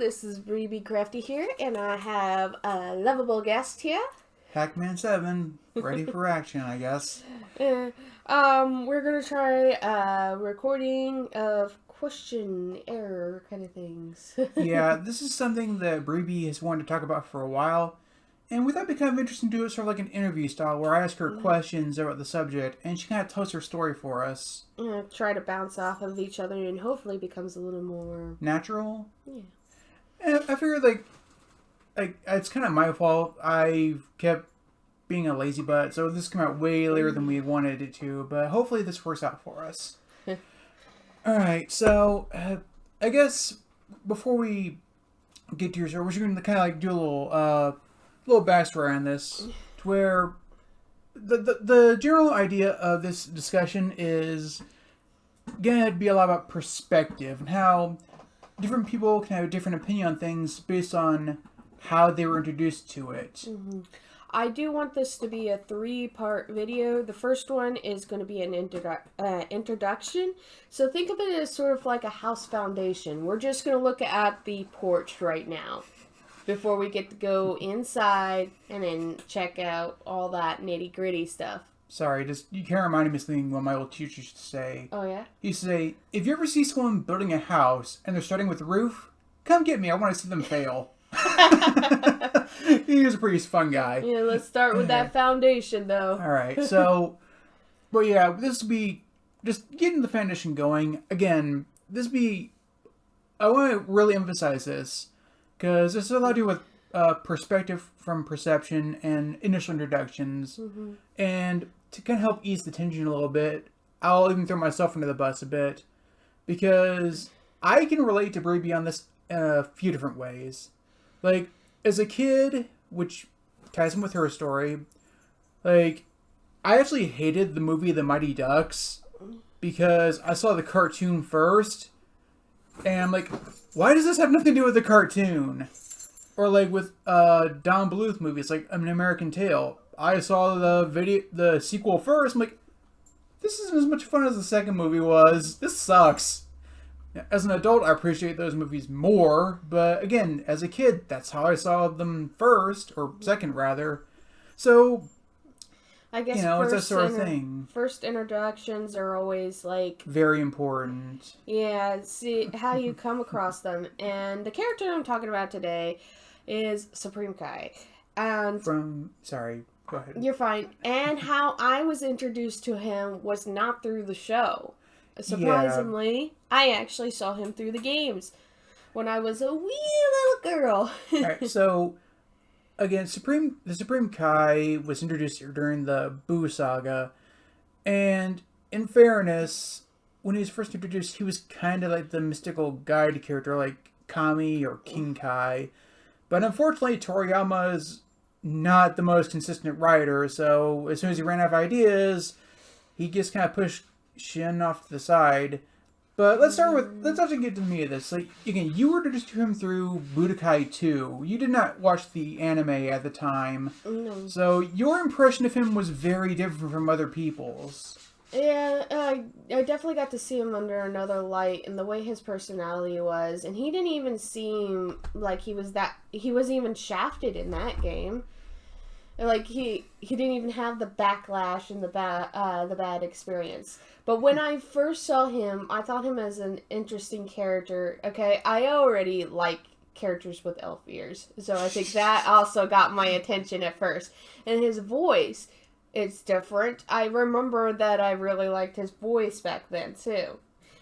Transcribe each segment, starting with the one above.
this is Bree Crafty here, and I have a lovable guest here. Hackman7, ready for action, I guess. We're gonna try a recording of question error kind of things. Yeah, this is something that Bree has wanted to talk about for a while, and we thought it'd be kind of interesting to do it sort of like an interview style, where I ask her questions about the subject, and she kind of tells her story for us. Try to bounce off of each other, and hopefully becomes a little more natural. Yeah. And I figured like it's kind of my fault. I kept being a lazy butt, so this came out way later than we wanted it to. But hopefully this works out for us. All right, so I guess before we get to your story, we're going to kind of like do a little backstory on this, to where the general idea of this discussion is going to be a lot about perspective and how different people can have a different opinion on things based on how they were introduced to it. Mm-hmm. I do want this to be a 3-part video. The first one is going to be an introduction. So think of it as sort of like a house foundation. We're just going to look at the porch right now before we get to go inside and then check out all that nitty gritty stuff. Sorry, you can't remind me of something one of my old teachers used to say. Oh, yeah? He used to say, if you ever see someone building a house and they're starting with the roof, come get me. I want to see them fail. He was a pretty fun guy. Yeah, let's start with that foundation, though. All right, so, but yeah, this will be just getting the foundation going. Again, I want to really emphasize this because this has a lot to do with perspective from perception and initial introductions. Mm-hmm. And to kind of help ease the tension a little bit, I'll even throw myself under the bus a bit because I can relate to Bree on this in a few different ways. Like, as a kid, which ties in with her story, like, I actually hated the movie The Mighty Ducks because I saw the cartoon first, and I'm like, why does this have nothing to do with the cartoon? Or like with Don Bluth movies, like An American Tail. I saw the sequel first. I'm like, this isn't as much fun as the second movie was. This sucks. As an adult, I appreciate those movies more. But again, as a kid, that's how I saw them first, or second rather. So, I guess it's that sort of thing. First introductions are always like very important. Yeah, see how you come across them. And the character I'm talking about today is Supreme Kai. And sorry, go ahead. You're fine. And how I was introduced to him was not through the show. Surprisingly, I actually saw him through the games when I was a wee little girl. Alright, so again, the Supreme Kai was introduced here during the Buu saga, and in fairness, when he was first introduced, he was kind of like the mystical guide character, like Kami or King Kai. But unfortunately, Toriyama is not the most consistent writer, so as soon as he ran out of ideas, he just kind of pushed Shin off to the side. But let's actually get to the meat of this. Like, again, you were introduced to him through Budokai 2. You did not watch the anime at the time. No. So your impression of him was very different from other people's. Yeah, I definitely got to see him under another light, and the way his personality was, and he didn't even seem like he wasn't even shafted in that game. Like he didn't even have the backlash and the bad experience. But when I first saw him, I thought him as an interesting character. Okay, I already like characters with elf ears, so I think that also got my attention at first. And his voice, it's different. I remember that I really liked his voice back then too.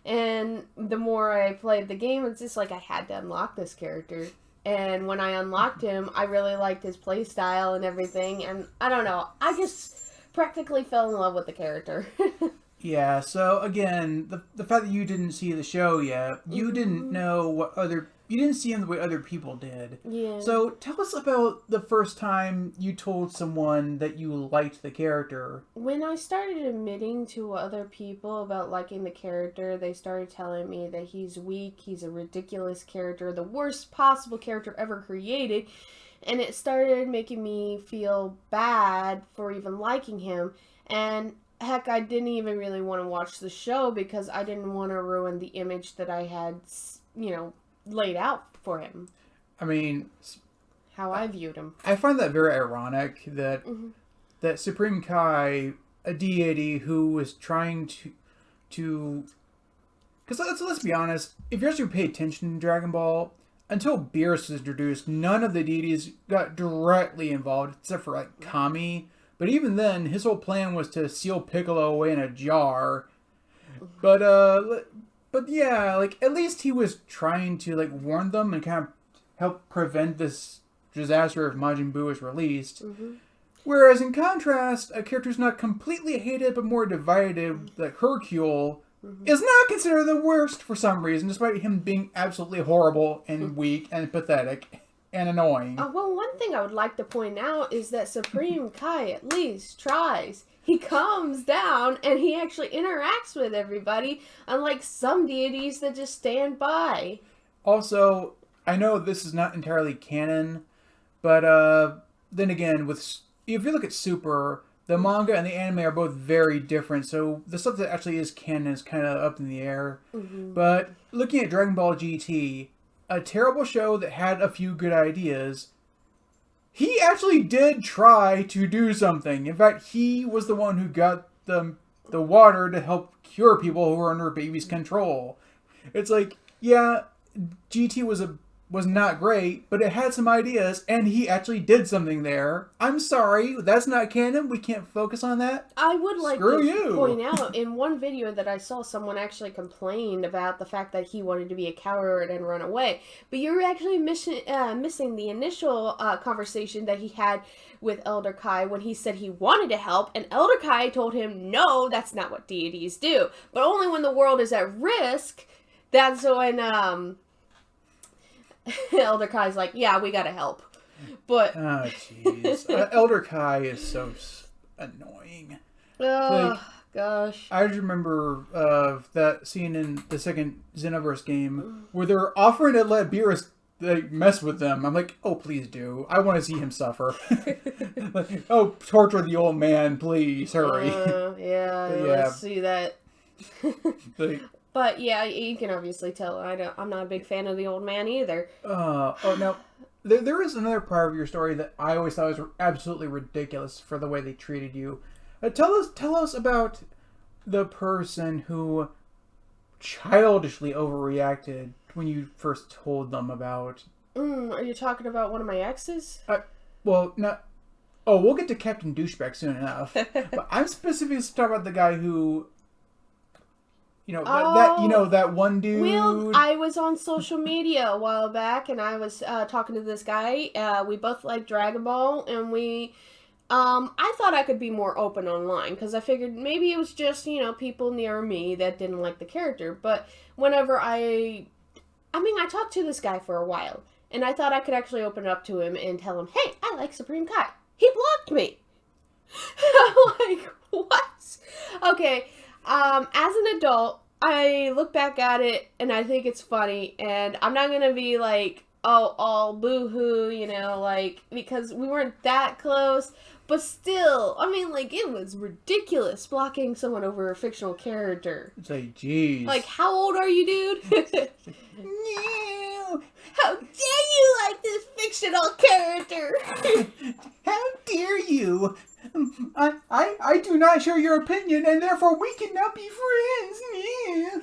And the more I played the game, it's just like I had to unlock this character. And when I unlocked him, I really liked his playstyle and everything. And I don't know, I just practically fell in love with the character. Yeah, so again, the fact that you didn't see the show yet, you didn't know you didn't see him the way other people did. Yeah. So tell us about the first time you told someone that you liked the character. When I started admitting to other people about liking the character, they started telling me that he's weak, he's a ridiculous character, the worst possible character ever created, and it started making me feel bad for even liking him. And heck, I didn't even really want to watch the show because I didn't want to ruin the image that I had, laid out for him. I mean, How I viewed him. I find that very ironic that Mm-hmm. that Supreme Kai, a deity who was trying to because let's be honest, if you actually pay attention to Dragon Ball, until Beerus was introduced, none of the deities got directly involved except for like Kami. But even then, his whole plan was to seal Piccolo away in a jar. But yeah, like at least he was trying to like warn them and kind of help prevent this disaster if Majin Buu is released. Mm-hmm. Whereas in contrast, a character who's not completely hated but more divided, like Hercule, is not considered the worst for some reason, despite him being absolutely horrible and weak and pathetic and annoying. Well, one thing I would like to point out is that Supreme Kai at least tries. He calms down and he actually interacts with everybody, unlike some deities that just stand by. Also, I know this is not entirely canon, but then again, if you look at Super, the manga and the anime are both very different, so the stuff that actually is canon is kind of up in the air. Mm-hmm. But looking at Dragon Ball GT, a terrible show that had a few good ideas, he actually did try to do something. In fact, he was the one who got the water to help cure people who were under baby's control. It's like, yeah, GT was not great, but it had some ideas, and he actually did something there. I'm sorry, that's not canon. We can't focus on that. I would like Screw to you. point out, in one video that I saw, someone actually complained about the fact that he wanted to be a coward and run away. But you're actually missing the initial conversation that he had with Elder Kai when he said he wanted to help, and Elder Kai told him, no, that's not what deities do. But only when the world is at risk, that's when Elder Kai's like, yeah, we gotta help. But Oh, jeez. Elder Kai is so annoying. oh gosh. I just remember that scene in the second Xenoverse game where they're offering to let Beerus mess with them. I'm like, oh, please do. I want to see him suffer. Like, oh, torture the old man, please, hurry. Yeah, But let's see that. Like, But yeah, you can obviously tell I'm not a big fan of the old man either. now, there is another part of your story that I always thought was absolutely ridiculous for the way they treated you. Tell us about the person who childishly overreacted when you first told them about. Are you talking about one of my exes? Well, not. Oh, we'll get to Captain Douchebag soon enough. But I'm specifically talking about the guy who. That one dude. Well, I was on social media a while back, and I was talking to this guy. We both like Dragon Ball, and I thought I could be more open online, because I figured maybe it was just, people near me that didn't like the character. But whenever I talked to this guy for a while, and I thought I could actually open up to him and tell him, hey, I like Supreme Kai. He blocked me. I'm like, what? Okay. As an adult, I look back at it and I think it's funny, and I'm not gonna be like, oh, all boo-hoo, because we weren't that close, but still, it was ridiculous blocking someone over a fictional character. It's like, jeez. Like, how old are you, dude? No. How dare you like this fictional character? How dare you? I do not share your opinion, and therefore we cannot be friends.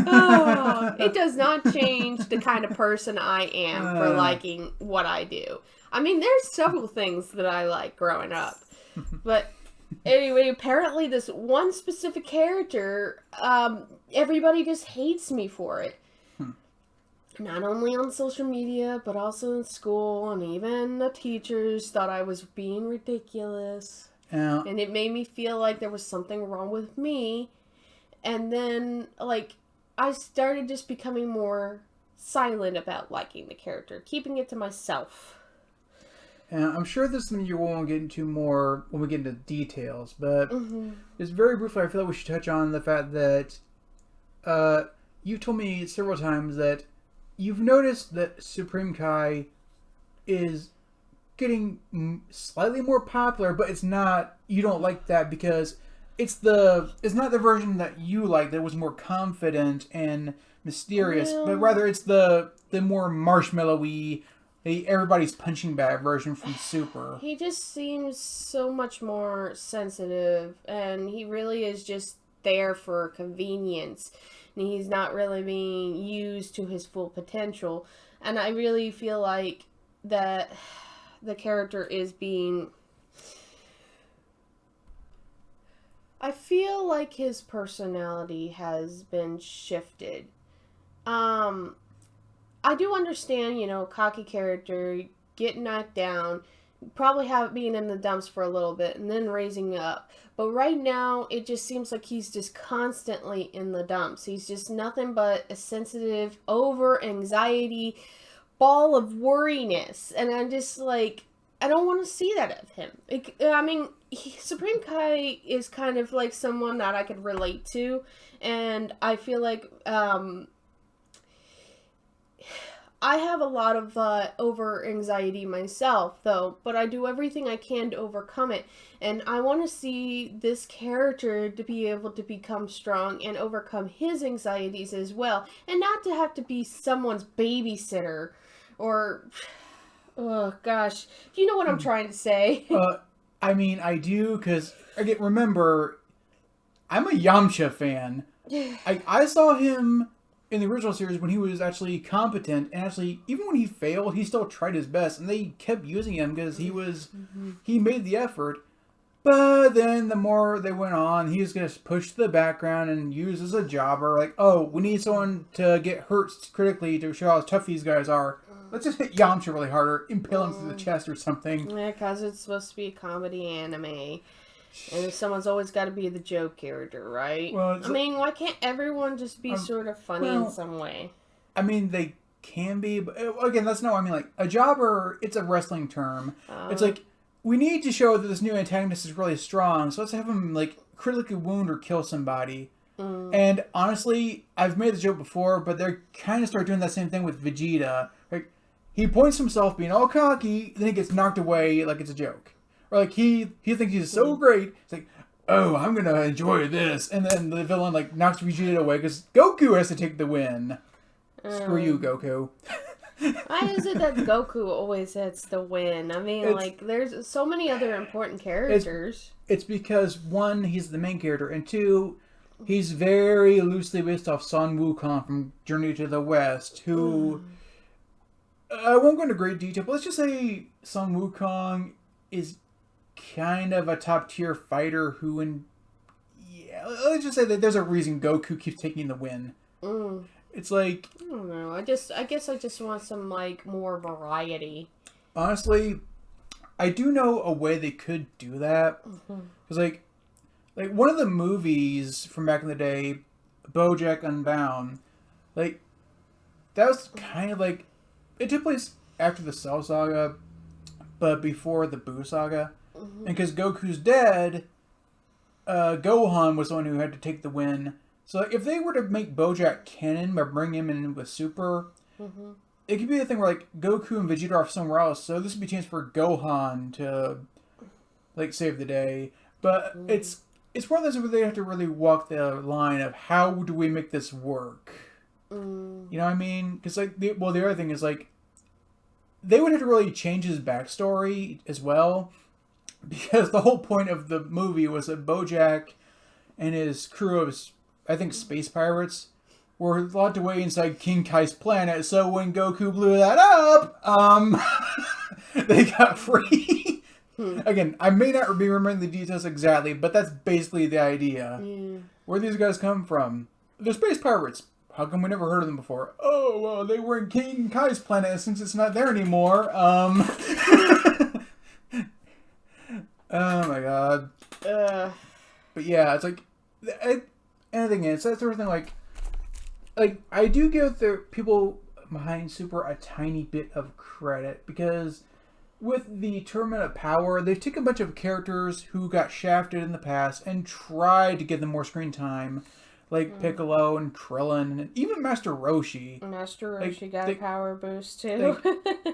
Oh, it does not change the kind of person I am for liking what I do. There's several things that I like growing up. But anyway, apparently this one specific character, everybody just hates me for it. Not only on social media, but also in school, and even the teachers thought I was being ridiculous. Yeah. And it made me feel like there was something wrong with me. And then, I started just becoming more silent about liking the character, keeping it to myself. And I'm sure this is something you won't get into more when we get into details, but just very briefly, I feel like we should touch on the fact that you told me several times that you've noticed that Supreme Kai is getting slightly more popular, but it's not, you don't like that because it's not the version that you like that was more confident and mysterious, but rather it's the more marshmallowy, everybody's punching bag version from Super. He just seems so much more sensitive, and he really is just there for convenience, and he's not really being used to his full potential. And I really feel like that the character is being... I feel like his personality has been shifted. I do understand, cocky character, getting knocked down, probably being in the dumps for a little bit, and then raising up. But right now, it just seems like he's just constantly in the dumps. He's just nothing but a sensitive, over-anxiety ball of worriness. And I'm just like, I don't want to see that of him. Supreme Kai is kind of like someone that I could relate to. And I feel like... I have a lot of over anxiety myself, though, but I do everything I can to overcome it. And I want to see this character to be able to become strong and overcome his anxieties as well, and not to have to be someone's babysitter or... Oh, gosh. Do you know what I'm trying to say? I do, because, again, remember, I'm a Yamcha fan. I saw him... in the original series, when he was actually competent, and actually, even when he failed, he still tried his best, and they kept using him because he made the effort. But then the more they went on, he was going to push to the background and use as a jobber. Like, oh, we need someone to get hurt critically to show how tough these guys are. Let's just hit Yamcha really harder, impale him through the chest or something. Yeah, because it's supposed to be a comedy anime. And someone's always got to be the joke character, right? Well, why can't everyone just be sort of funny in some way? They can be, but again, that's not what I mean. Like, a jobber, it's a wrestling term. It's like, we need to show that this new antagonist is really strong, so let's have him, like, critically wound or kill somebody. And honestly, I've made the joke before, but they're kind of start doing that same thing with Vegeta. Like, he points himself being all cocky, then he gets knocked away like it's a joke. Or like he thinks he's so great. It's like, oh, I'm gonna enjoy this, and then the villain like knocks Vegeta away because Goku has to take the win. Screw you, Goku. Why is it that Goku always gets the win? There's so many other important characters. It's because one, he's the main character, and two, he's very loosely based off Sun Wukong from Journey to the West, who I won't go into great detail, but let's just say Sun Wukong is kind of a top tier fighter let's just say that there's a reason Goku keeps taking the win. It's like, I don't know. I guess I just want some more variety. Honestly, I do know a way they could do that. Because like one of the movies from back in the day, BoJack Unbound, like that was kind of like, it took place after the Cell Saga, but before the Buu Saga. And because Goku's dead, Gohan was the one who had to take the win. So if they were to make BoJack canon by bringing him in with Super, it could be a thing where like Goku and Vegeta are somewhere else. So this would be a chance for Gohan to like save the day. But it's one of those where they have to really walk the line of how do we make this work. You know what I mean? Because like the other thing is like they would have to really change his backstory as well. Because the whole point of the movie was that BoJack and his crew of, I think, space pirates were locked away inside King Kai's planet. So when Goku blew that up, they got free. Again, I may not be remembering the details exactly, but that's basically the idea. Where these guys come from? They're space pirates. How come we never heard of them before? Oh, well, they were in King Kai's planet since it's not there anymore. Oh my god. But yeah, it's like, anything is, that sort of thing, like, I do give the people behind Super a tiny bit of credit, because with the Tournament of Power, they've taken a bunch of characters who got shafted in the past and tried to give them more screen time. Like Piccolo and Krillin, and even Master Roshi. Master Roshi got a power boost, too.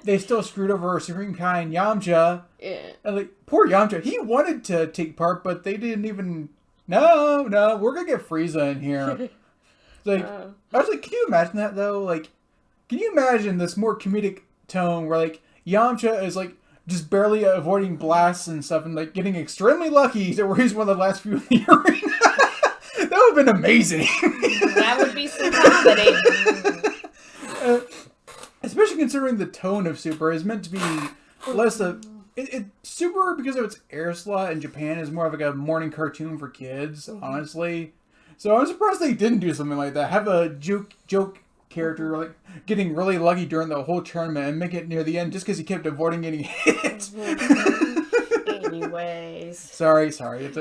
They still screwed over Supreme Kai and Yamcha. Yeah. And, poor Yamcha, he wanted to take part, but they didn't even No, we're gonna get Frieza in here. It's like, Oh. I was like, can you imagine that though? Like, can you imagine this more comedic tone where like Yamcha is like just barely avoiding blasts and stuff and like getting extremely lucky to where he's one of the last few in the arena? That would have been amazing. That would be some comedy. Especially considering the tone of Super is meant to be less of Super, because of its air slot in Japan, is more of like a morning cartoon for kids, honestly. So I'm surprised they didn't do something like that. Have a joke character like getting really lucky during the whole tournament and make it near the end just because he kept avoiding getting hit. Anyways. Sorry.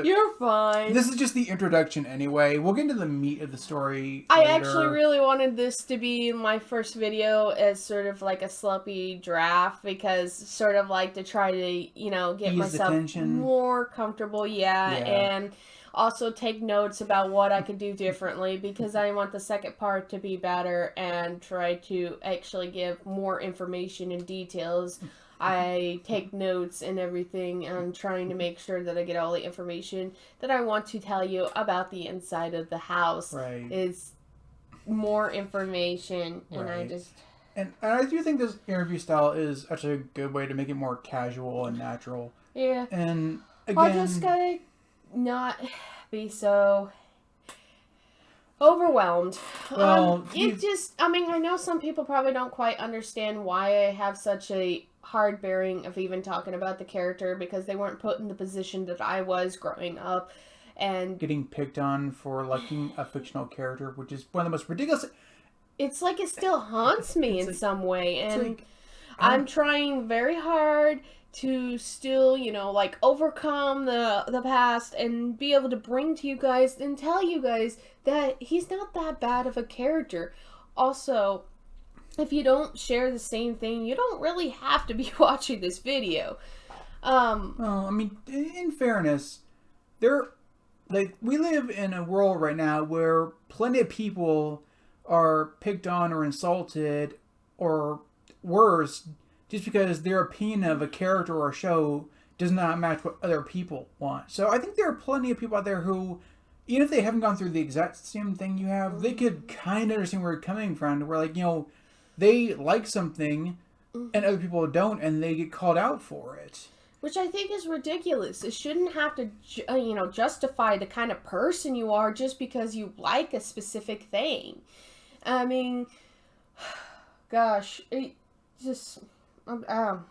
You're fine. This is just the introduction anyway. We'll get into the meat of the story I later. actually really wanted this to be my first video as sort of like a sloppy draft, because sort of like to try to, you know, get Ease the myself tension. more comfortable, and also take notes about what I could do differently, because I want the second part to be better and try to actually give more information and details. I take notes and everything. I'm trying to make sure that I get all the information that I want to tell you about the inside of the house. Right. Is more information, and Right. I just... And I do think this interview style is actually a good way to make it more casual and natural. Yeah. And again, I just gotta not be so overwhelmed. Well, I mean, I know some people probably don't quite understand why I have such a hard bearing of even talking about the character, because they weren't put in the position that I was growing up. And getting picked on for liking a fictional character, which is one of the most ridiculous. it's like it still haunts me It's in like- some way. And like, I'm trying very hard to still, you know, like overcome the past and be able to bring to you guys and tell you guys that he's not that bad of a character. Also, if you don't share the same thing, you don't really have to be watching this video. Well, I mean, in fairness, we live in a world right now where plenty of people are picked on or insulted, or worse, just because their opinion of a character or a show does not match what other people want. So I think there are plenty of people out there who, even if they haven't gone through the exact same thing you have, they could kind of understand where you're coming from. Where, like, you know, they like something and other people don't, and they get called out for it. Which I think is ridiculous. It shouldn't have to, justify the kind of person you are just because you like a specific thing. I mean, gosh, it just... I'm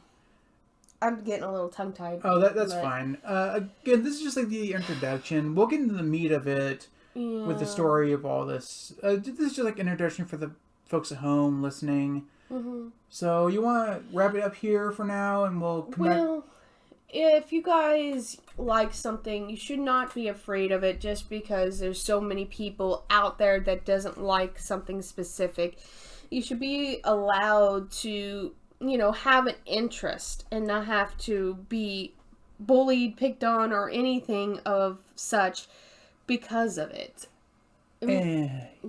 getting a little tongue-tied. Oh, that's fine. Again, this is just like the introduction. We'll get into the meat of it with the story of all this. This is just like an introduction for the folks at home listening. Mm-hmm. So you want to wrap it up here for now, and we'll come back. Well, if you guys like something, you should not be afraid of it just because there's so many people out there that doesn't like something specific. You should be allowed to, have an interest and not have to be bullied, picked on, or anything of such because of it.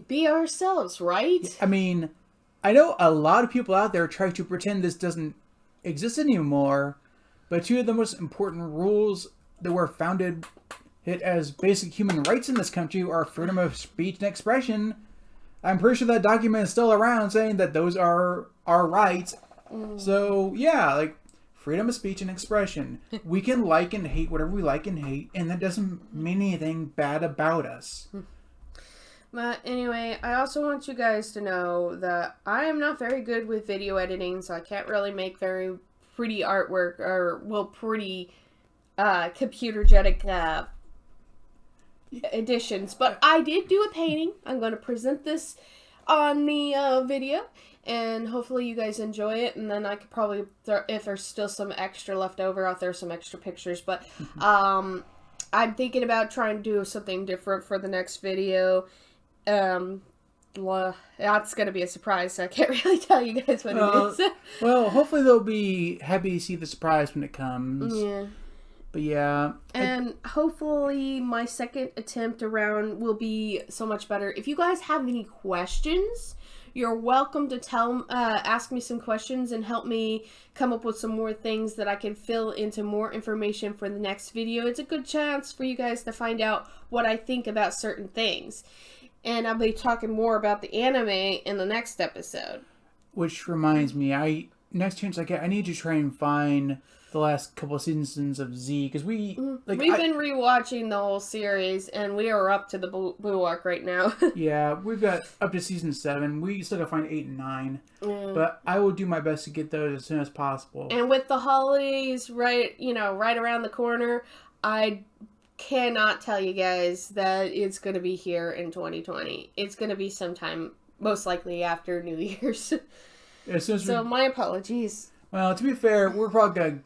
Be ourselves, right? I mean, I know a lot of people out there try to pretend this doesn't exist anymore, but two of the most important rules that were founded as basic human rights in this country are freedom of speech and expression. I'm pretty sure that document is still around saying that those are our rights. So, yeah, like, freedom of speech and expression. We can like and hate whatever we like and hate, and that doesn't mean anything bad about us. But anyway, I also want you guys to know that I am not very good with video editing, so I can't really make very pretty artwork or, pretty computergetic additions. But I did do a painting. I'm going to present this on the video, and hopefully you guys enjoy it. And then I could probably, if there's still some extra left over, I'll throw some extra pictures. But I'm thinking about trying to do something different for the next video. That's going to be a surprise, so I can't really tell you guys what it is. Well, hopefully they'll be happy to see the surprise when it comes. Yeah. But yeah. And hopefully my second attempt around will be so much better. If you guys have any questions, You're welcome to ask me some questions and help me come up with some more things that I can fill into more information for the next video. It's a good chance for you guys to find out what I think about certain things. And I'll be talking more about the anime in the next episode. Which reminds me, next chance I get, I need to try and find the last couple of seasons of Z, because we've been rewatching the whole series, and we are up to the Blue Arc right now. Yeah, we've got up to season 7. We still gotta find 8 and 9, but I will do my best to get those as soon as possible. And with the holidays right around the corner, I cannot tell you guys that it's gonna be here in 2020. It's gonna be sometime, most likely after New Year's. So my apologies. Well, to be fair, we're probably gonna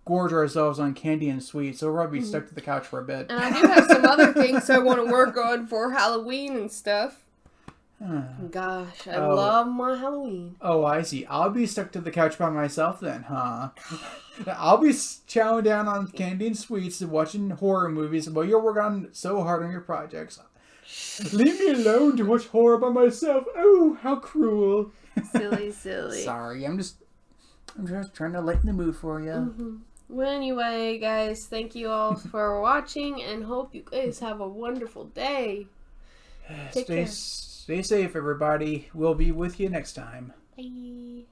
gorge ourselves on candy and sweets, so we'll probably be stuck to the couch for a bit. And I do have some other things I want to work on for Halloween and stuff. Gosh, I love my Halloween. Oh, I see. I'll be stuck to the couch by myself then, huh? I'll be chowing down on candy and sweets and watching horror movies while you're working on so hard on your projects. Leave me alone to watch horror by myself. Oh, how cruel. Silly. Sorry, I'm just trying to lighten the mood for you. Well, anyway, guys, thank you all for watching, and hope you guys have a wonderful day. Take care. Stay safe, everybody. We'll be with you next time. Bye.